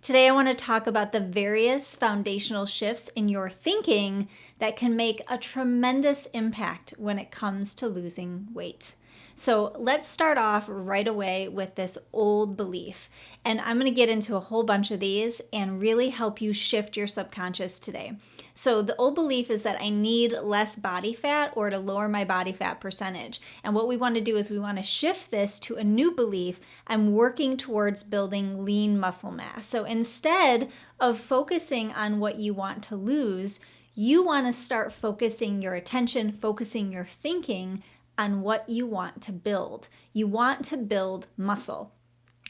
Today, I want to talk about the various foundational shifts in your thinking that can make a tremendous impact when it comes to losing weight. So let's start off right away with this old belief. And I'm going to get into a whole bunch of these and really help you shift your subconscious today. So the old belief is that I need less body fat or to lower my body fat percentage. And what we want to do is we want to shift this to a new belief. I'm working towards building lean muscle mass. So instead of focusing on what you want to lose, you want to start focusing your attention, focusing your thinking on what you want to build. You want to build muscle.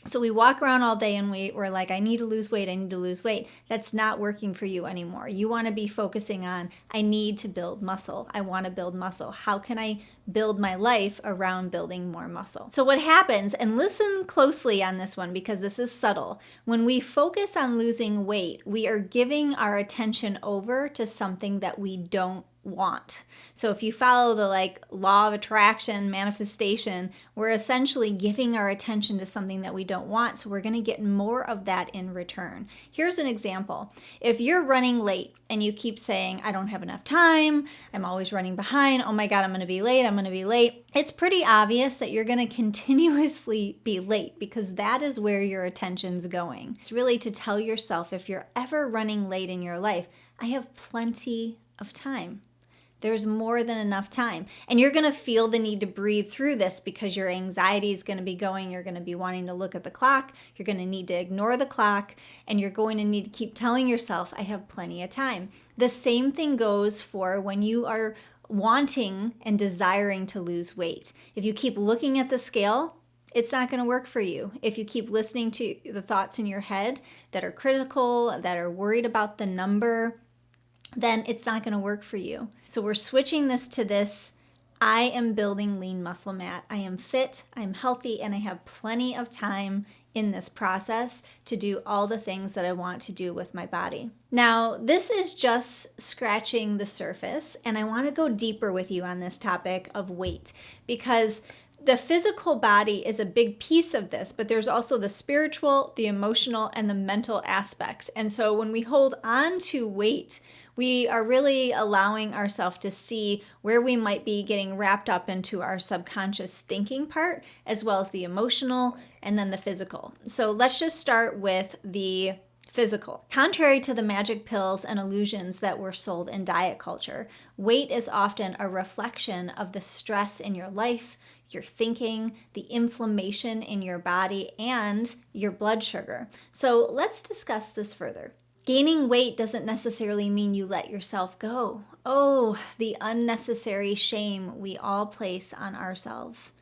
So we walk around all day and we're like, I need to lose weight, I need to lose weight. That's not working for you anymore. You want to be focusing on, I need to build muscle. I want to build muscle. How can I build my life around building more muscle? So what happens, and listen closely on this one because this is subtle, when we focus on losing weight, we are giving our attention over to something that we don't want. So if you follow the law of attraction manifestation, we're essentially giving our attention to something that we don't want. So we're going to get more of that in return. Here's an example. If you're running late and you keep saying, I don't have enough time, I'm always running behind, oh my God, I'm going to be late, I'm going to be late. It's pretty obvious that you're going to continuously be late because that is where your attention's going. It's really to tell yourself, if you're ever running late in your life, I have plenty of time. There's more than enough time. And you're going to feel the need to breathe through this because your anxiety is going to be going. You're going to be wanting to look at the clock. You're going to need to ignore the clock. And you're going to need to keep telling yourself, I have plenty of time. The same thing goes for when you are wanting and desiring to lose weight. If you keep looking at the scale, it's not going to work for you. If you keep listening to the thoughts in your head that are critical, that are worried about the number, then it's not going to work for you. So we're switching this to this, I am building lean muscle mass. I am fit, I'm healthy, and I have plenty of time in this process to do all the things that I want to do with my body. Now, this is just scratching the surface, and I want to go deeper with you on this topic of weight because the physical body is a big piece of this, but there's also the spiritual, the emotional, and the mental aspects. And so when we hold on to weight, we are really allowing ourselves to see where we might be getting wrapped up into our subconscious thinking part, as well as the emotional and then the physical. So let's just start with the physical. Contrary to the magic pills and illusions that were sold in diet culture, weight is often a reflection of the stress in your life, your thinking, the inflammation in your body, and your blood sugar. So let's discuss this further. Gaining weight doesn't necessarily mean you let yourself go. Oh, the unnecessary shame we all place on ourselves.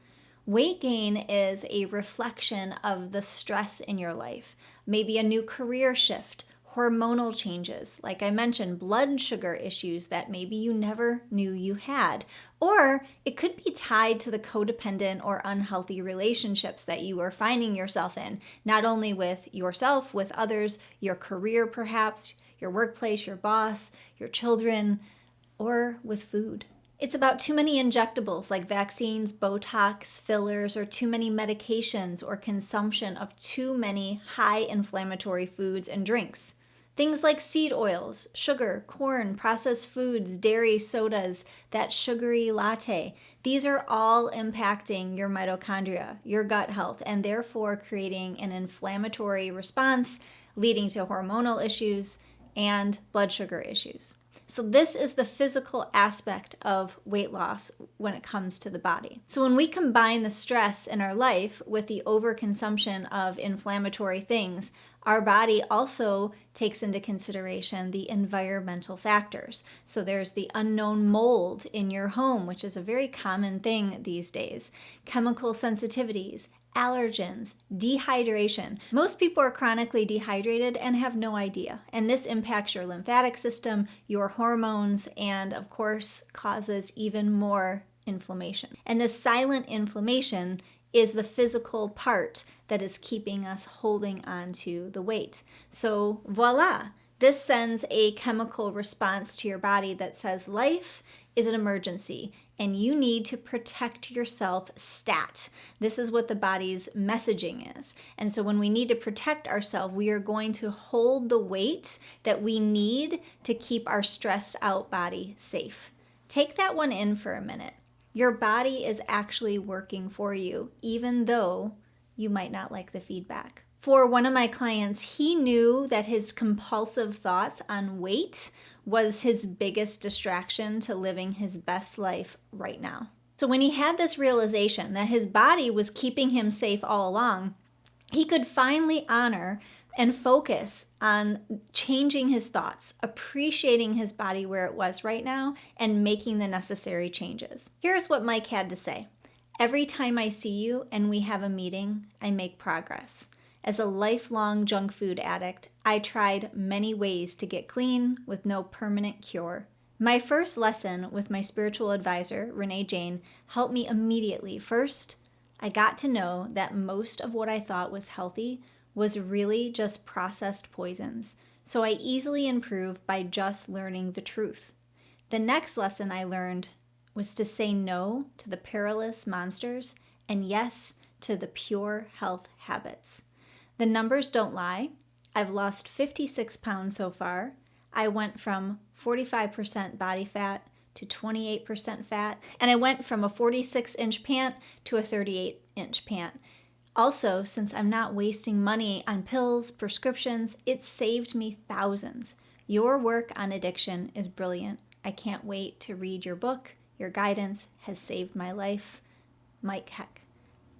Weight gain is a reflection of the stress in your life, maybe a new career shift, hormonal changes, like I mentioned, blood sugar issues that maybe you never knew you had. Or it could be tied to the codependent or unhealthy relationships that you are finding yourself in, not only with yourself, with others, your career perhaps, your workplace, your boss, your children, or with food. It's about too many injectables like vaccines, Botox, fillers, or too many medications or consumption of too many high inflammatory foods and drinks. Things like seed oils, sugar, corn, processed foods, dairy, sodas, that sugary latte. These are all impacting your mitochondria, your gut health, and therefore creating an inflammatory response, leading to hormonal issues and blood sugar issues. So this is the physical aspect of weight loss when it comes to the body. So when we combine the stress in our life with the overconsumption of inflammatory things, our body also takes into consideration the environmental factors. So there's the unknown mold in your home, which is a very common thing these days, chemical sensitivities, allergens, dehydration. Most people are chronically dehydrated and have no idea. And this impacts your lymphatic system, your hormones, and of course causes even more inflammation. And this silent inflammation is the physical part that is keeping us holding on to the weight. So voila, this sends a chemical response to your body that says life is an emergency and you need to protect yourself stat. This is what the body's messaging is. And so when we need to protect ourselves, we are going to hold the weight that we need to keep our stressed out body safe. Take that one in for a minute. Your body is actually working for you, even though you might not like the feedback. For one of my clients, he knew that his compulsive thoughts on weight was his biggest distraction to living his best life right now. So when he had this realization that his body was keeping him safe all along, he could finally honor and focus on changing his thoughts, appreciating his body where it was right now, and making the necessary changes. Here's what Mike had to say. Every time I see you and we have a meeting, I make progress. As a lifelong junk food addict, I tried many ways to get clean with no permanent cure. My first lesson with my spiritual advisor, Renee Jain, helped me immediately. First, I got to know that most of what I thought was healthy was really just processed poisons. So I easily improved by just learning the truth. The next lesson I learned was to say no to the perilous monsters and yes to the pure health habits. The numbers don't lie. I've lost 56 pounds so far. I went from 45% body fat to 28% fat, and I went from a 46-inch pant to a 38-inch pant. Also, since I'm not wasting money on pills, prescriptions, it saved me thousands. Your work on addiction is brilliant. I can't wait to read your book. Your guidance has saved my life. Mike Heck.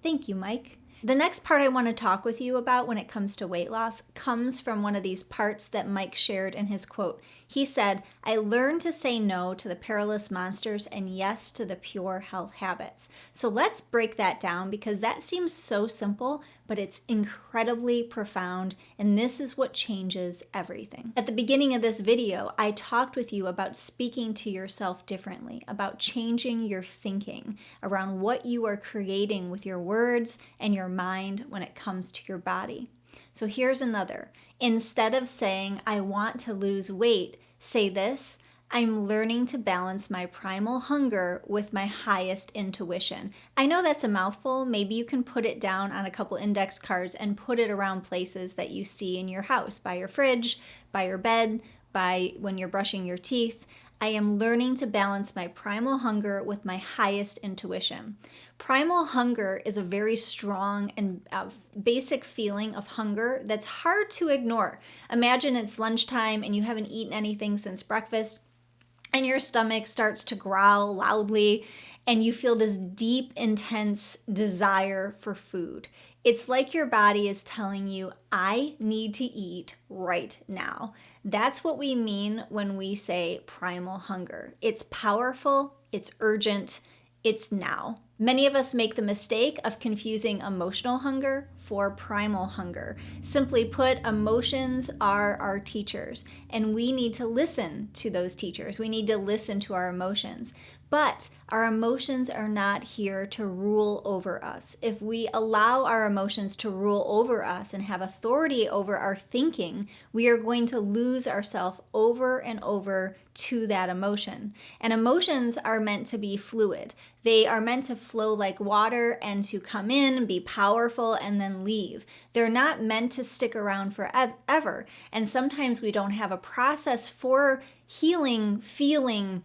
Thank you, Mike. The next part I want to talk with you about when it comes to weight loss comes from one of these parts that Mike shared in his quote. He said, I learned to say no to the perilous monsters and yes to the pure health habits. So let's break that down because that seems so simple, but it's incredibly profound, and this is what changes everything. At the beginning of this video, I talked with you about speaking to yourself differently, about changing your thinking around what you are creating with your words and your mind when it comes to your body. So here's another. Instead of saying, I want to lose weight, say this, I'm learning to balance my primal hunger with my highest intuition. I know that's a mouthful. Maybe you can put it down on a couple index cards and put it around places that you see in your house, by your fridge, by your bed, by when you're brushing your teeth. I am learning to balance my primal hunger with my highest intuition. Primal hunger is a very strong and basic feeling of hunger that's hard to ignore. Imagine it's lunchtime and you haven't eaten anything since breakfast, and your stomach starts to growl loudly, and you feel this deep, intense desire for food. It's like your body is telling you, I need to eat right now. That's what we mean when we say primal hunger. It's powerful, it's urgent, it's now. Many of us make the mistake of confusing emotional hunger for primal hunger. Simply put, emotions are our teachers, and we need to listen to those teachers. We need to listen to our emotions. But our emotions are not here to rule over us. If we allow our emotions to rule over us and have authority over our thinking, we are going to lose ourselves over and over to that emotion. And emotions are meant to be fluid. They are meant to flow like water and to come in, be powerful, and then leave. They're not meant to stick around forever. And sometimes we don't have a process for healing, feeling,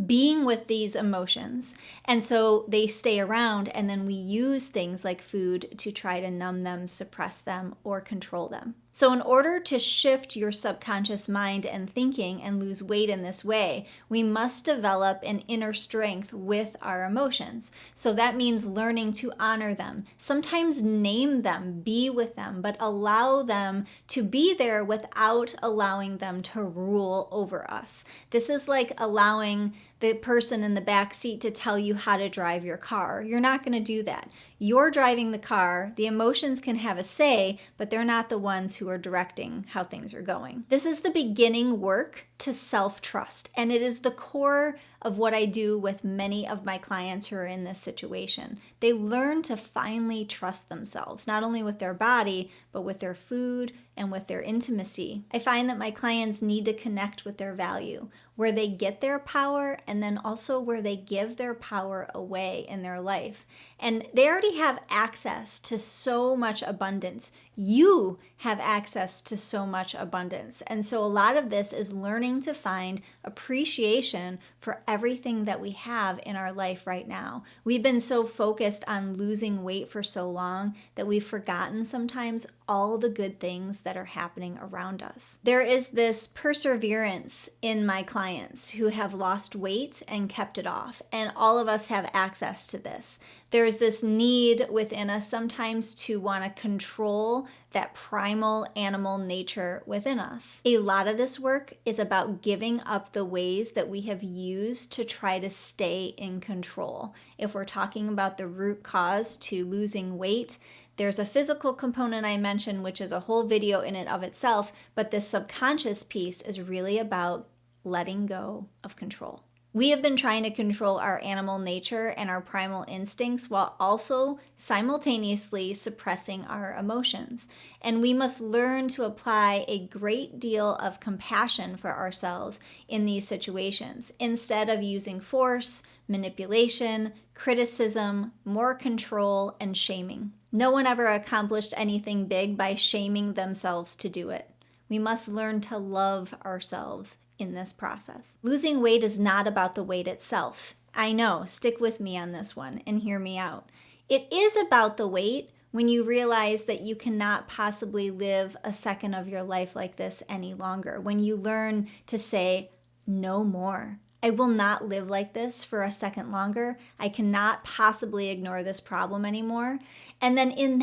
being with these emotions. And so they stay around, and then we use things like food to try to numb them, suppress them, or control them. So in order to shift your subconscious mind and thinking and lose weight in this way, we must develop an inner strength with our emotions. So that means learning to honor them, sometimes name them, be with them, but allow them to be there without allowing them to rule over us. This is like allowing the person in the back seat to tell you how to drive your car. You're not going to do that. You're driving the car. The emotions can have a say, but they're not the ones who are directing how things are going. This is the beginning work to self-trust, and it is the core of what I do with many of my clients who are in this situation. They learn to finally trust themselves, not only with their body, but with their food and with their intimacy. I find that my clients need to connect with their value, where they get their power, and then also where they give their power away in their life. And they already have access to so much abundance. You have access to so much abundance. And so a lot of this is learning to find appreciation for everything that we have in our life right now. We've been so focused on losing weight for so long that we've forgotten sometimes all the good things that are happening around us. There is this perseverance in my clients who have lost weight and kept it off, and all of us have access to this. There's this need within us sometimes to want to control that primal animal nature within us. A lot of this work is about giving up the ways that we have used to try to stay in control. If we're talking about the root cause to losing weight, there's a physical component I mentioned, which is a whole video in and of itself, but this subconscious piece is really about letting go of control. We have been trying to control our animal nature and our primal instincts while also simultaneously suppressing our emotions. And we must learn to apply a great deal of compassion for ourselves in these situations instead of using force, manipulation, criticism, more control, and shaming. No one ever accomplished anything big by shaming themselves to do it. We must learn to love ourselves in this process. Losing weight is not about the weight itself. I know, stick with me on this one and hear me out. It is about the weight when you realize that you cannot possibly live a second of your life like this any longer. When you learn to say, no more. I will not live like this for a second longer. I cannot possibly ignore this problem anymore. And then in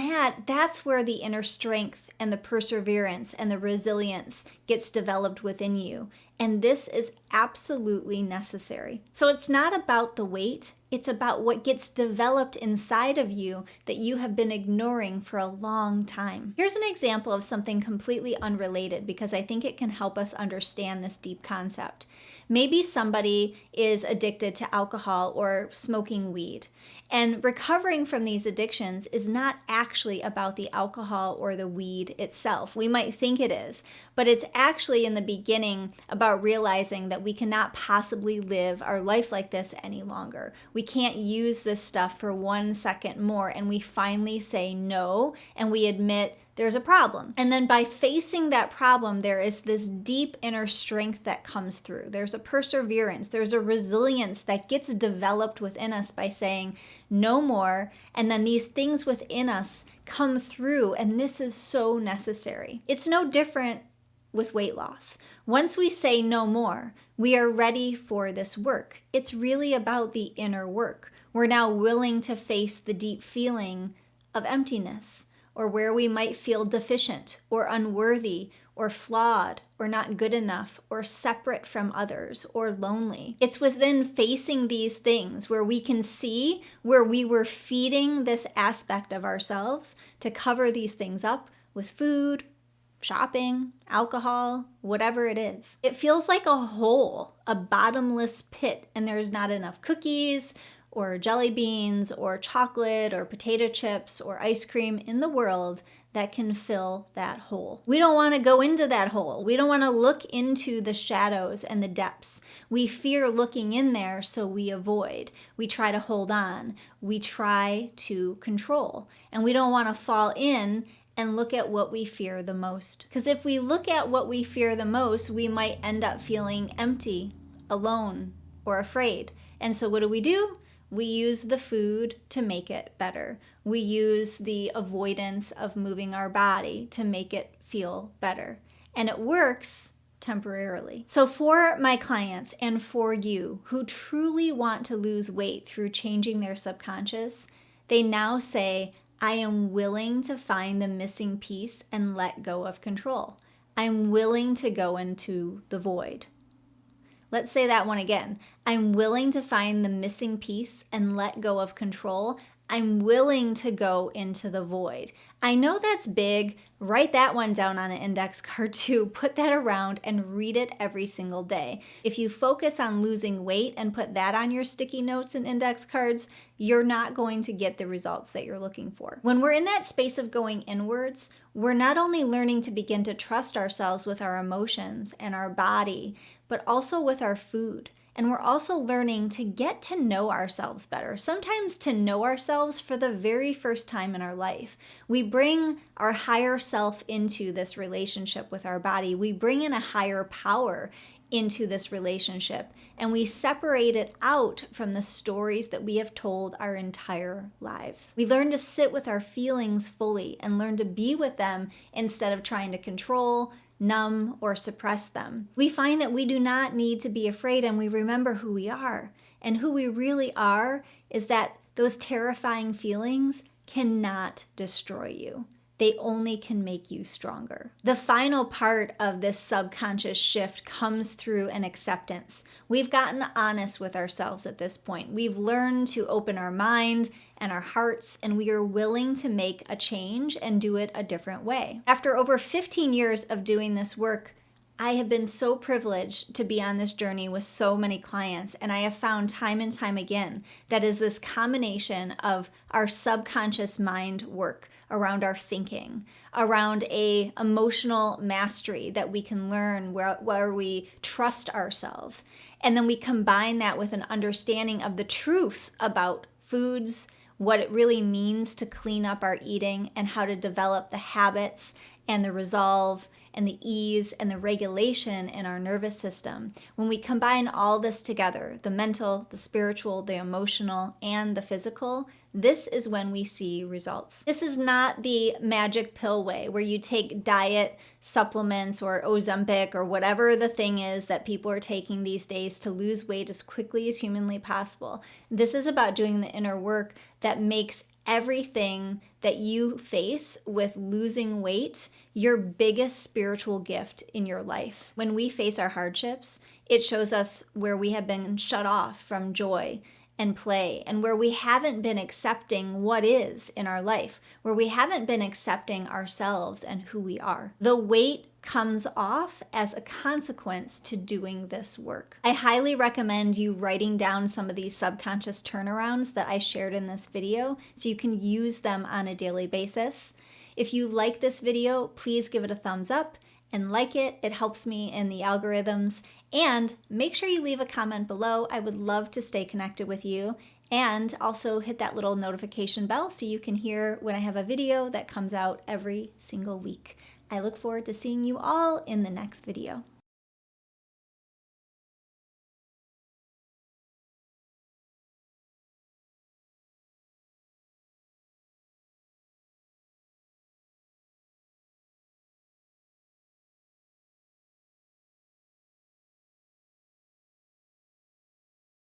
that's where the inner strength and the perseverance and the resilience gets developed within you. And this is absolutely necessary. So it's not about the weight. It's about what gets developed inside of you that you have been ignoring for a long time. Here's an example of something completely unrelated because I think it can help us understand this deep concept. Maybe somebody is addicted to alcohol or smoking weed, and recovering from these addictions is not actually about the alcohol or the weed itself. We might think it is, but it's actually in the beginning about realizing that we cannot possibly live our life like this any longer. We can't use this stuff for 1 second more, and we finally say no, and we admit there's a problem. And then by facing that problem, there is this deep inner strength that comes through. There's a perseverance, there's a resilience that gets developed within us by saying no more. And then these things within us come through, and this is so necessary. It's no different with weight loss. Once we say no more, we are ready for this work. It's really about the inner work. We're now willing to face the deep feeling of emptiness, or where we might feel deficient or unworthy or flawed or not good enough or separate from others or lonely. It's within facing these things where we can see where we were feeding this aspect of ourselves to cover these things up with food, shopping, alcohol, whatever it is. It feels like a hole, a bottomless pit, and there's not enough cookies or jelly beans or chocolate or potato chips or ice cream in the world that can fill that hole. We don't want to go into that hole. We don't want to look into the shadows and the depths. We fear looking in there, so we avoid. We try to hold on. We try to control. And we don't want to fall in and look at what we fear the most. Because if we look at what we fear the most, we might end up feeling empty, alone, or afraid. And so what do? We use the food to make it better. We use the avoidance of moving our body to make it feel better. And it works temporarily. So for my clients and for you who truly want to lose weight through changing their subconscious, they now say, I am willing to find the missing piece and let go of control. I'm willing to go into the void. Let's say that one again. I'm willing to find the missing piece and let go of control. I'm willing to go into the void. I know that's big. Write that one down on an index card too. Put that around and read it every single day. If you focus on losing weight and put that on your sticky notes and index cards, you're not going to get the results that you're looking for. When we're in that space of going inwards, we're not only learning to begin to trust ourselves with our emotions and our body, but also with our food. And we're also learning to get to know ourselves better, sometimes to know ourselves for the very first time in our life. We bring our higher self into this relationship with our body. We bring in a higher power into this relationship, and we separate it out from the stories that we have told our entire lives. We learn to sit with our feelings fully and learn to be with them instead of trying to control, numb, or suppress them. We find that we do not need to be afraid, and we remember who we are. And who we really are is that those terrifying feelings cannot destroy you. They only can make you stronger. The final part of this subconscious shift comes through an acceptance. We've gotten honest with ourselves at this point. We've learned to open our mind and our hearts, and we are willing to make a change and do it a different way. After over 15 years of doing this work, I have been so privileged to be on this journey with so many clients, and I have found time and time again that is this combination of our subconscious mind work around our thinking, around a emotional mastery that we can learn where we trust ourselves, and then we combine that with an understanding of the truth about foods, what it really means to clean up our eating, and how to develop the habits and the resolve and the ease and the regulation in our nervous system. When we combine all this together, the mental, the spiritual, the emotional, and the physical, this is when we see results. This is not the magic pill way where you take diet supplements or Ozempic or whatever the thing is that people are taking these days to lose weight as quickly as humanly possible. This is about doing the inner work that makes everything that you face with losing weight your biggest spiritual gift in your life. When we face our hardships, it shows us where we have been shut off from joy and play, and where we haven't been accepting what is in our life, where we haven't been accepting ourselves and who we are. The weight comes off as a consequence to doing this work. I highly recommend you writing down some of these subconscious turnarounds that I shared in this video so you can use them on a daily basis. If you like this video, please give it a thumbs up and like it. It helps me in the algorithms. And make sure you leave a comment below. I would love to stay connected with you. And also hit that little notification bell so you can hear when I have a video that comes out every single week. I look forward to seeing you all in the next video.